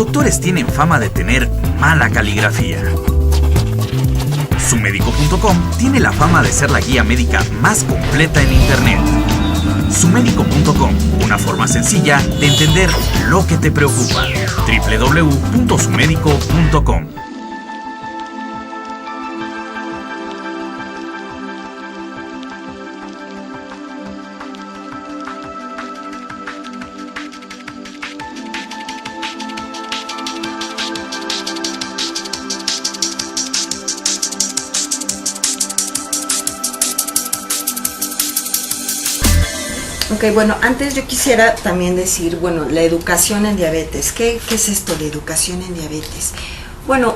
doctores tienen fama de tener mala caligrafía. Sumedico.com tiene la fama de ser la guía médica más completa en Internet. Sumedico.com, una forma sencilla de entender lo que te preocupa. www.sumedico.com. Ok, bueno, antes yo quisiera también decir, bueno, la educación en diabetes. ¿Qué es esto de educación en diabetes? Bueno,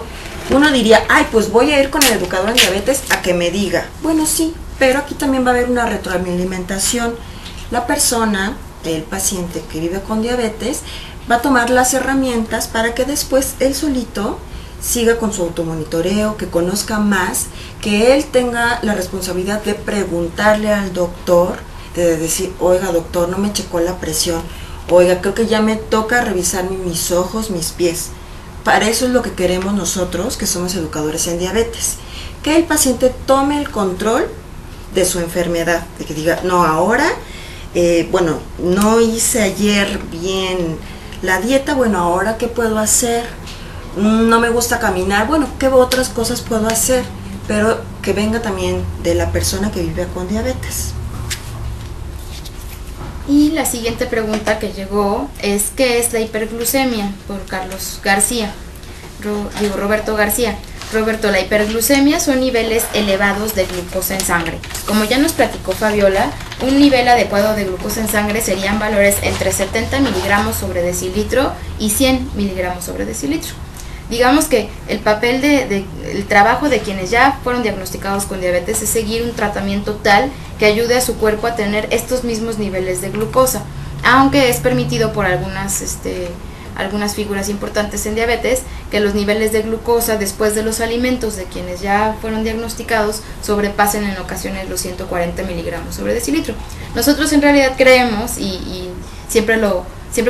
uno diría, ay, pues voy a ir con el educador en diabetes a que me diga. Bueno, sí, pero aquí también va a haber una retroalimentación. La persona, el paciente que vive con diabetes, va a tomar las herramientas para que después él solito siga con su automonitoreo, que conozca más, que él tenga la responsabilidad de preguntarle al doctor, de decir, oiga doctor, no me checó la presión, oiga, creo que ya me toca revisar mis ojos, mis pies. Para eso es lo que queremos nosotros, que somos educadores en diabetes, que el paciente tome el control de su enfermedad, de que diga, no, ahora, bueno, no hice ayer bien la dieta, bueno, ahora ¿qué puedo hacer? No me gusta caminar, bueno, ¿qué otras cosas puedo hacer? Pero que venga también de la persona que vive con diabetes. Y la siguiente pregunta que llegó es ¿qué es la hiperglucemia? Por Carlos García, Roberto García. Roberto, la hiperglucemia son niveles elevados de glucosa en sangre. Como ya nos platicó Fabiola, un nivel adecuado de glucosa en sangre serían valores entre 70 miligramos sobre decilitro y 100 miligramos sobre decilitro. Digamos que el papel el trabajo de quienes ya fueron diagnosticados con diabetes es seguir un tratamiento tal que ayude a su cuerpo a tener estos mismos niveles de glucosa, aunque es permitido por algunas figuras importantes en diabetes que los niveles de glucosa después de los alimentos de quienes ya fueron diagnosticados sobrepasen en ocasiones los 140 miligramos sobre decilitro. Nosotros en realidad creemos y siempre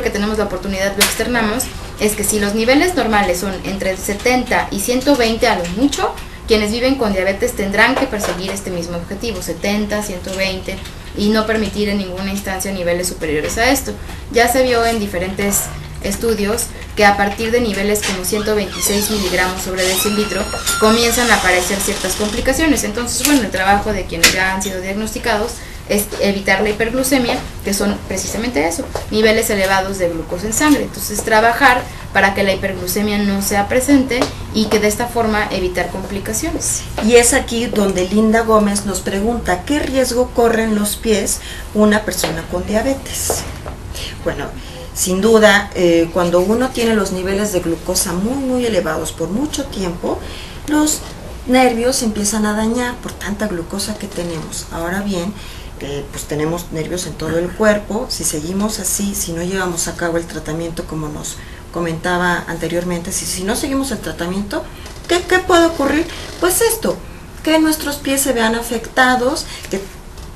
que tenemos la oportunidad lo externamos, es que si los niveles normales son entre 70 y 120 a lo mucho, quienes viven con diabetes tendrán que perseguir este mismo objetivo, 70, 120, y no permitir en ninguna instancia niveles superiores a esto. Ya se vio en diferentes estudios que a partir de niveles como 126 miligramos sobre decilitro comienzan a aparecer ciertas complicaciones. Entonces, bueno, el trabajo de quienes ya han sido diagnosticados es evitar la hiperglucemia, que son precisamente eso, niveles elevados de glucosa en sangre. Entonces trabajar para que la hiperglucemia no sea presente y que de esta forma evitar complicaciones. Y es aquí donde Linda Gómez nos pregunta, ¿qué riesgo corren los pies una persona con diabetes? Bueno, sin duda, cuando uno tiene los niveles de glucosa muy elevados por mucho tiempo, los nervios empiezan a dañar por tanta glucosa que tenemos. Ahora bien, pues tenemos nervios en todo el cuerpo. Si seguimos así, si no llevamos a cabo el tratamiento como nos comentaba anteriormente, si no seguimos el tratamiento, ¿qué puede ocurrir? Pues esto, que nuestros pies se vean afectados, que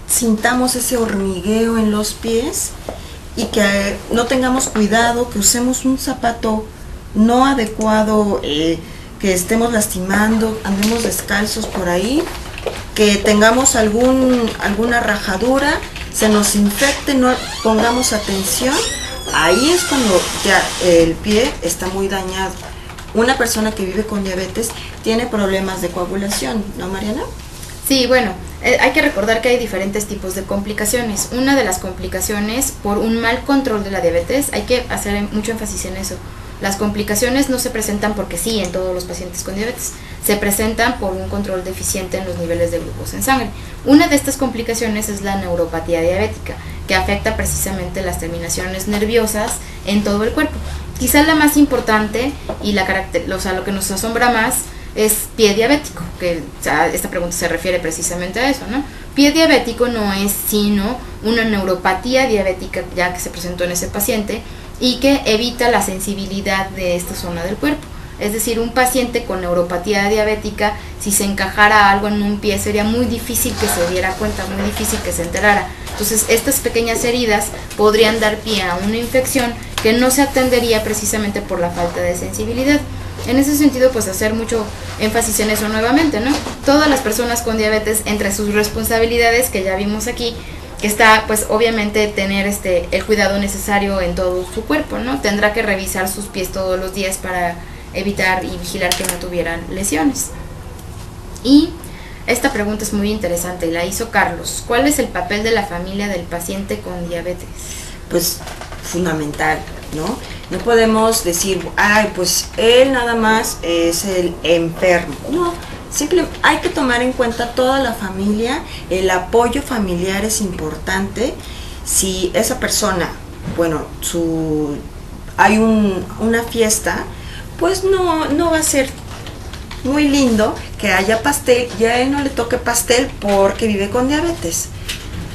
sintamos ese hormigueo en los pies y que no tengamos cuidado, que usemos un zapato no adecuado, que estemos lastimando, andemos descalzos por ahí, que tengamos alguna rajadura, se nos infecte, no pongamos atención, ahí es cuando ya el pie está muy dañado. Una persona que vive con diabetes tiene problemas de coagulación, ¿no, Mariana? Sí, bueno, hay que recordar que hay diferentes tipos de complicaciones. Una de las complicaciones por un mal control de la diabetes, hay que hacer mucho énfasis en eso. Las complicaciones no se presentan porque sí en todos los pacientes con diabetes, se presentan por un control deficiente en los niveles de glucosa en sangre. Una de estas complicaciones es la neuropatía diabética, que afecta precisamente las terminaciones nerviosas en todo el cuerpo. Quizás la más importante y lo que nos asombra más es pie diabético, que esta pregunta se refiere precisamente a eso, ¿no? Pie diabético no es sino una neuropatía diabética ya que se presentó en ese paciente y que evita la sensibilidad de esta zona del cuerpo. Es decir, un paciente con neuropatía diabética, si se encajara algo en un pie, sería muy difícil que se diera cuenta, muy difícil que se enterara. Entonces estas pequeñas heridas podrían dar pie a una infección que no se atendería precisamente por la falta de sensibilidad. En ese sentido, pues hacer mucho énfasis en eso nuevamente, ¿no? Todas las personas con diabetes, entre sus responsabilidades que ya vimos aquí, que está pues obviamente tener el cuidado necesario en todo su cuerpo, ¿no? Tendrá que revisar sus pies todos los días para evitar y vigilar que no tuvieran lesiones. Y esta pregunta es muy interesante, la hizo Carlos. ¿Cuál es el papel de la familia del paciente con diabetes? Pues fundamental, ¿no? No podemos decir, ay, pues él nada más es el enfermo. No, simplemente hay que tomar en cuenta toda la familia, el apoyo familiar es importante. Si esa persona, bueno, hay una fiesta, pues no va a ser muy lindo que haya pastel y a él no le toque pastel porque vive con diabetes.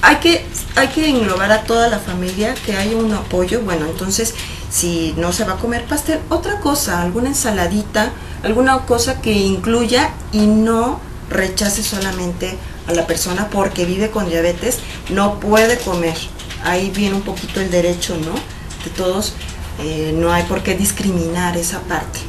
Hay que englobar a toda la familia, que haya un apoyo. Bueno, entonces, si no se va a comer pastel, otra cosa, alguna ensaladita, alguna cosa que incluya y no rechace solamente a la persona porque vive con diabetes, no puede comer. Ahí viene un poquito el derecho, ¿no? De todos, no hay por qué discriminar esa parte.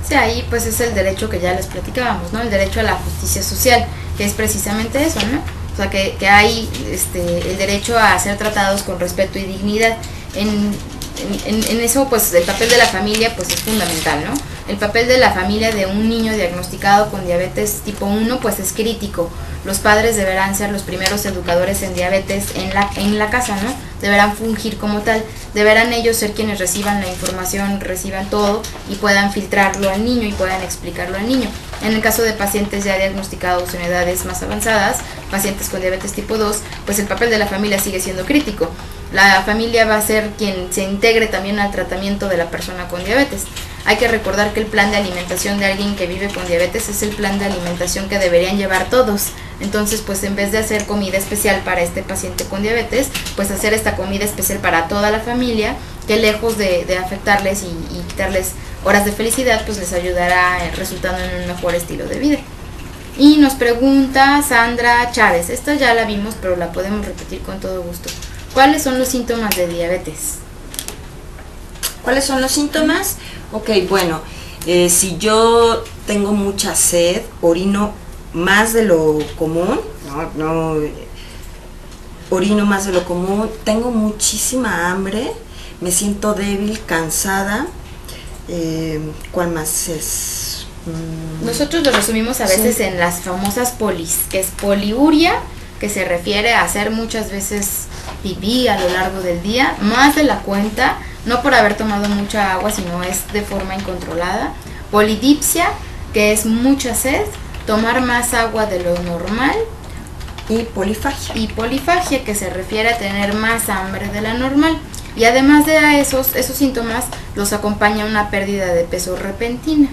Sí, ahí pues es el derecho que ya les platicábamos, ¿no? El derecho a la justicia social, que es precisamente eso, ¿no? O sea, que hay el derecho a ser tratados con respeto y dignidad. En eso, pues, el papel de la familia, pues, es fundamental, ¿no? El papel de la familia de un niño diagnosticado con diabetes tipo 1, pues, es crítico. Los padres deberán ser los primeros educadores en diabetes en la casa, ¿no? Deberán fungir como tal. Deberán ellos ser quienes reciban la información, reciban todo y puedan filtrarlo al niño y puedan explicarlo al niño. En el caso de pacientes ya diagnosticados en edades más avanzadas, pacientes con diabetes tipo 2, pues el papel de la familia sigue siendo crítico. La familia va a ser quien se integre también al tratamiento de la persona con diabetes. Hay que recordar que el plan de alimentación de alguien que vive con diabetes es el plan de alimentación que deberían llevar todos. Entonces, pues en vez de hacer comida especial para este paciente con diabetes, pues hacer esta comida especial para toda la familia, que lejos de afectarles y quitarles horas de felicidad, pues les ayudará resultando en un mejor estilo de vida. Y nos pregunta Sandra Chávez, esta ya la vimos, pero la podemos repetir con todo gusto. ¿Cuáles son los síntomas de diabetes? ¿Cuáles son los síntomas? Ok, bueno, si yo tengo mucha sed, orino más de lo común, orino más de lo común, tengo muchísima hambre, me siento débil, cansada, ¿cuál más es? Nosotros lo resumimos a veces en las famosas polis, que es poliuria, que se refiere a hacer muchas veces pipí a lo largo del día, más de la cuenta, no por haber tomado mucha agua, sino es de forma incontrolada. Polidipsia, que es mucha sed, tomar más agua de lo normal. Y polifagia. Y polifagia, que se refiere a tener más hambre de la normal. Y además de esos síntomas, los acompaña una pérdida de peso repentina.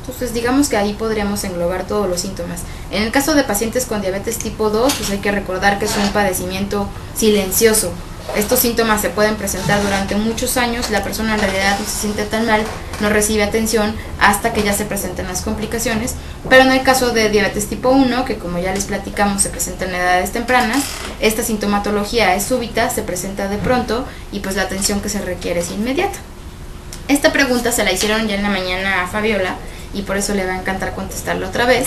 Entonces, digamos que ahí podríamos englobar todos los síntomas. En el caso de pacientes con diabetes tipo 2, pues hay que recordar que es un padecimiento silencioso. Estos síntomas se pueden presentar durante muchos años, la persona en realidad no se siente tan mal, no recibe atención hasta que ya se presentan las complicaciones, pero en el caso de diabetes tipo 1, que como ya les platicamos se presenta en edades tempranas, esta sintomatología es súbita, se presenta de pronto y pues la atención que se requiere es inmediata. Esta pregunta se la hicieron ya en la mañana a Fabiola y por eso le va a encantar contestarla otra vez,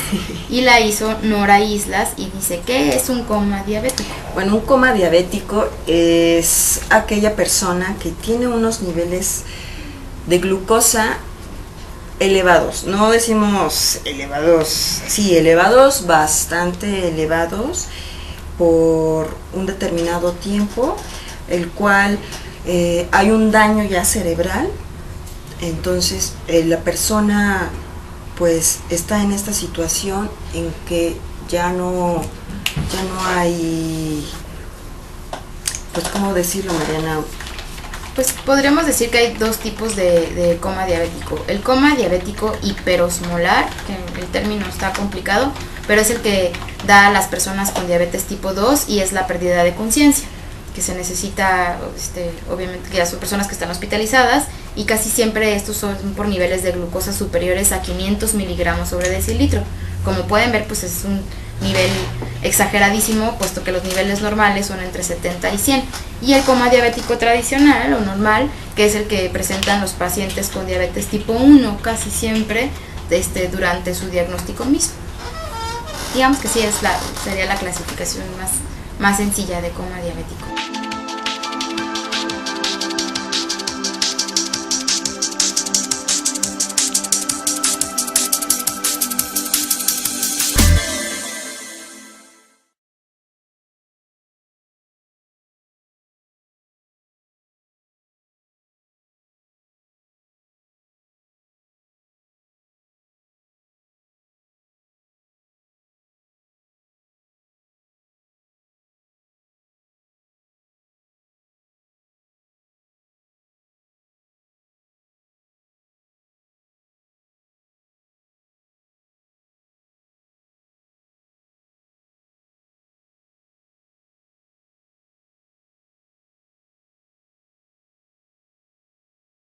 y la hizo Nora Islas y dice, ¿qué es un coma diabético? Bueno, un coma diabético es aquella persona que tiene unos niveles de glucosa elevados, no decimos elevados, sí, elevados, bastante elevados por un determinado tiempo, el cual hay un daño ya cerebral, entonces la persona pues está en esta situación en que ya no hay, pues ¿cómo decirlo, Mariana? Pues podríamos decir que hay dos tipos de coma diabético. El coma diabético hiperosmolar, que el término está complicado, pero es el que da a las personas con diabetes tipo 2 y es la pérdida de conciencia, que se necesita, obviamente, que son personas que están hospitalizadas y casi siempre estos son por niveles de glucosa superiores a 500 miligramos sobre decilitro. Como pueden ver, pues es un nivel exageradísimo, puesto que los niveles normales son entre 70 y 100. Y el coma diabético tradicional o normal, que es el que presentan los pacientes con diabetes tipo 1 casi siempre durante su diagnóstico mismo. Digamos que sí, sería la clasificación más sencilla de coma diabético.